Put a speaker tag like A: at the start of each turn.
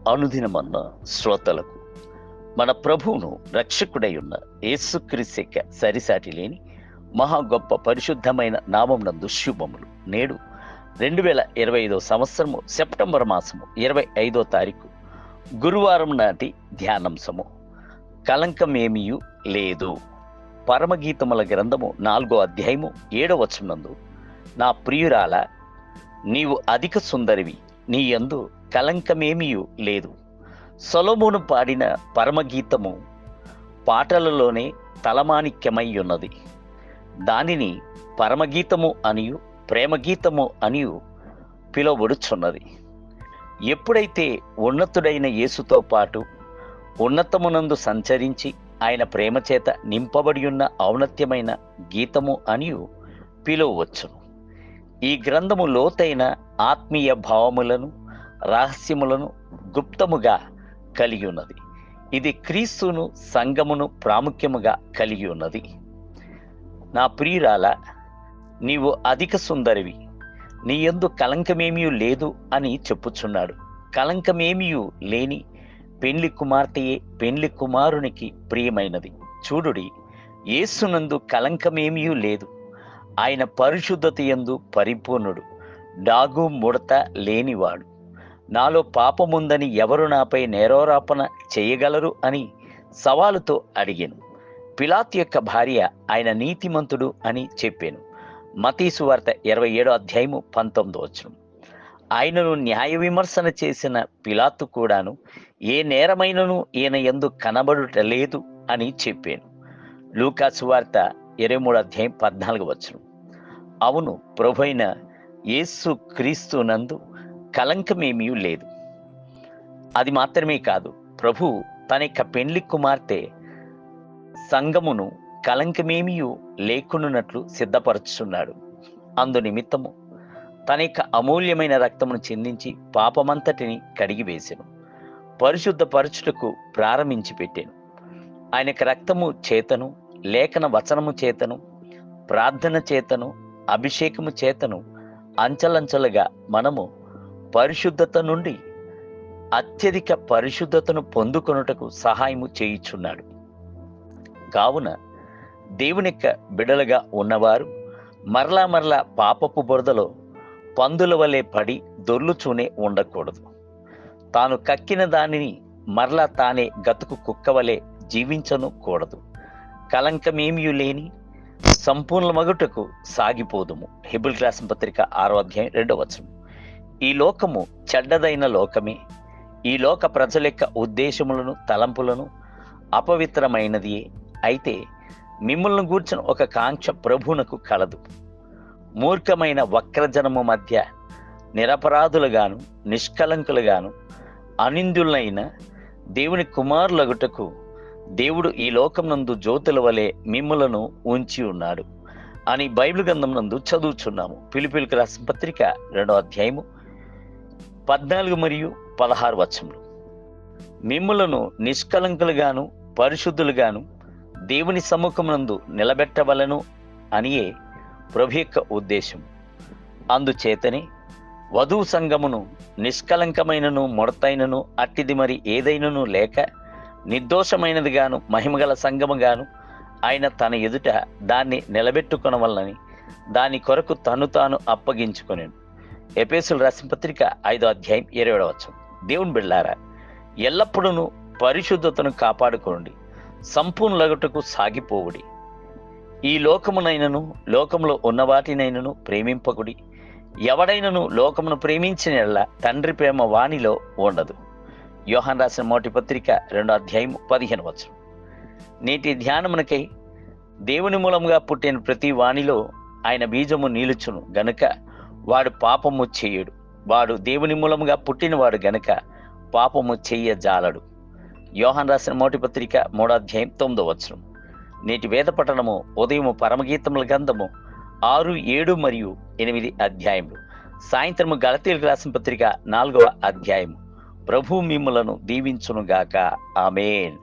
A: అనుదినమన్న శ్రోతలకు మన ప్రభువును రక్షకుడై ఉన్న యేసుక్రీస్తు సరిసాటి లేని మహా గొప్ప పరిశుద్ధమైన నామమునందు శుభములు. నేడు 2025 సంవత్సరము సెప్టెంబర్ మాసము 25వ తారీఖు గురువారం నాటి ధ్యానాంశము కలంకమేమియు లేదు. పరమగీతముల గ్రంథము 4వ అధ్యాయము 7వ వచనమందు, నా ప్రియురాల నీవు అధిక సుందరివి, నీ యందు కలంకమేమియు లేదు. సొలొమోను పాడిన పరమగీతము పాటలలోనే తలమాణిక్యమై ఉన్నది. దానిని పరమగీతము అనియు ప్రేమగీతము అనియు పిలువబడుచున్నది. ఎప్పుడైతే ఉన్నతుడైన యేసుతో పాటు ఉన్నతమునందు సంచరించి ఆయన ప్రేమ చేత నింపబడి ఉన్న ఔన్నత్యమైన గీతము అనియు పిలువవచ్చును. ఈ గ్రంథము లోతైన ఆత్మీయ భావములను రహస్యములను గుప్తముగా కలిగి ఉన్నది. ఇది క్రీస్తును సంఘమును ప్రాముఖ్యముగా కలిగి ఉన్నది. నా ప్రియురాల నీవు అధిక సుందరివి, నీ యందు కలంకమేమియూ లేదు అని చెప్పుచున్నాడు. కలంకమేమియూ లేని పెండ్లి కుమార్తెయే పెండ్లి కుమారునికి ప్రియమైనది. చూడుడి, యేసునందు కలంకమేమియూ లేదు. ఆయన పరిశుద్ధత యందు పరిపూర్ణుడు, డాగు ముడత లేనివాడు. నాలో పాపముందని ఎవరు నాపై నేరారోపణ చేయగలరు అని సవాలుతో అడిగాను. పిలాతు యొక్క భార్య ఆయన నీతిమంతుడు అని చెప్పాను. మత్తయి సువార్త 27వ అధ్యాయము 19వ వచనం. ఆయనను న్యాయ విమర్శన చేసిన పిలాతు కూడాను ఏ నేరమైనను ఈయన యందు కనబడుట లేదు అని చెప్పాను. లూకా సువార్త 23వ అధ్యాయం 14వ వచనం. అవును, ప్రభువైన యేసు క్రీస్తు నందు కలంకమేమీ లేదు. అది మాత్రమే కాదు, ప్రభు తన యొక్క పెండ్లి కుమార్తె సంఘమును కలంకమేమీ లేకున్నట్లు సిద్ధపరుచున్నాడు. అందు నిమిత్తము తన యొక్క అమూల్యమైన రక్తమును చిందించి పాపమంతటిని కడిగివేసెను, పరిశుద్ధపరచుటకు ప్రారంభించి పెట్టాను. ఆయన యొక్క రక్తము చేతను, లేఖన వచనము చేతను, ప్రార్థన చేతను, అభిషేకము చేతను అంచలంచలుగా మనము పరిశుద్ధత నుండి అత్యధిక పరిశుద్ధతను పొందుకొనుటకు సహాయము చేయుచున్నాడు. కావున దేవుని యొక్క బిడలుగా ఉన్నవారు మరలా పాపపు బురదలో పందుల వలె పడి దొర్లుచూనే ఉండకూడదు. తాను కక్కిన దానిని మరలా తానే గతుకు కుక్క వలె జీవించను కూడదు. కలంకమేమీ లేని సంపూర్ణ మగుటకు సాగిపోదుము. హెబ్రీయులకు రాసిన పత్రిక 6వ అధ్యాయం 2వ వచనం. ఈ లోకము చెడ్డదైన లోకమే. ఈ లోక ప్రజల యొక్క ఉద్దేశములను తలంపులను అపవిత్రమైనది. అయితే మిమ్మల్ని గూర్చిన ఒక కాంక్ష ప్రభువునకు కలదు. మూర్ఖమైన వక్రజనము మధ్య నిరపరాధులుగాను నిష్కలంకులుగాను అనిందులైన దేవుని కుమారులగుటకు దేవుడు ఈ లోకం నందు జ్యోతుల వలె మిమ్ములను ఉంచి ఉన్నాడు అని బైబిల్ గ్రంథం నందు చదువుచున్నాము. ఫిలిప్పీయులకు రాసిన పత్రిక 2వ అధ్యాయము 14 మరియు 16 వచనములు. మిమ్ములను నిష్కలంకులుగాను పరిశుద్ధులుగాను దేవుని సముఖమునందు నిలబెట్టవలను అనియే ప్రభు యొక్క ఉద్దేశం. అందుచేతనే వధువు సంఘమును నిష్కలంకమైనను ముడతైనను అట్టిది మరి ఏదైనను లేక నిర్దోషమైనదిగాను మహిమగల సంఘముగాను ఆయన తన ఎదుట దాన్ని నిలబెట్టుకొనవలనని దాని కొరకు తను తాను అప్పగించుకొనెను. ఎఫెసీయులకు రాసిన పత్రిక 5వ అధ్యాయం 27వ వచనం. దేవుని బిడ్డలారా, ఎల్లప్పుడూ పరిశుద్ధతను కాపాడుకోండి, సంపూర్ణులగుటకు సాగిపోవుడి. ఈ లోకమునైనను లోకములో ఉన్న వాటినైనను ప్రేమింపకుడి. ఎవడైనను లోకమును ప్రేమించిన యెడల తండ్రి ప్రేమ వానిలో ఉండదు. యోహాను రాసిన మొదటి పత్రిక 2వ అధ్యాయం 15వ వచనం. నేటి ధ్యానమునకై దేవుని మూలముగా పుట్టిన ప్రతి వానిలో ఆయన బీజము నిలుచును గనుక వాడు పాపము చేయడు. వాడు దేవుని మూలముగా పుట్టినవాడు గనుక పాపము చెయ్యజాలడు. యోహాను రాసిన మొదటి పత్రిక 3వ అధ్యాయం 9వ వచనం. నేటి వేద పఠనము ఉదయము పరమగీతముల గ్రంథము 6, 7 మరియు 8 అధ్యాయములు. సాయంత్రము గలతీయులకు రాసిన పత్రిక 4వ అధ్యాయము. ప్రభు మిమ్ములను దీవించునుగాక. ఆమేన్.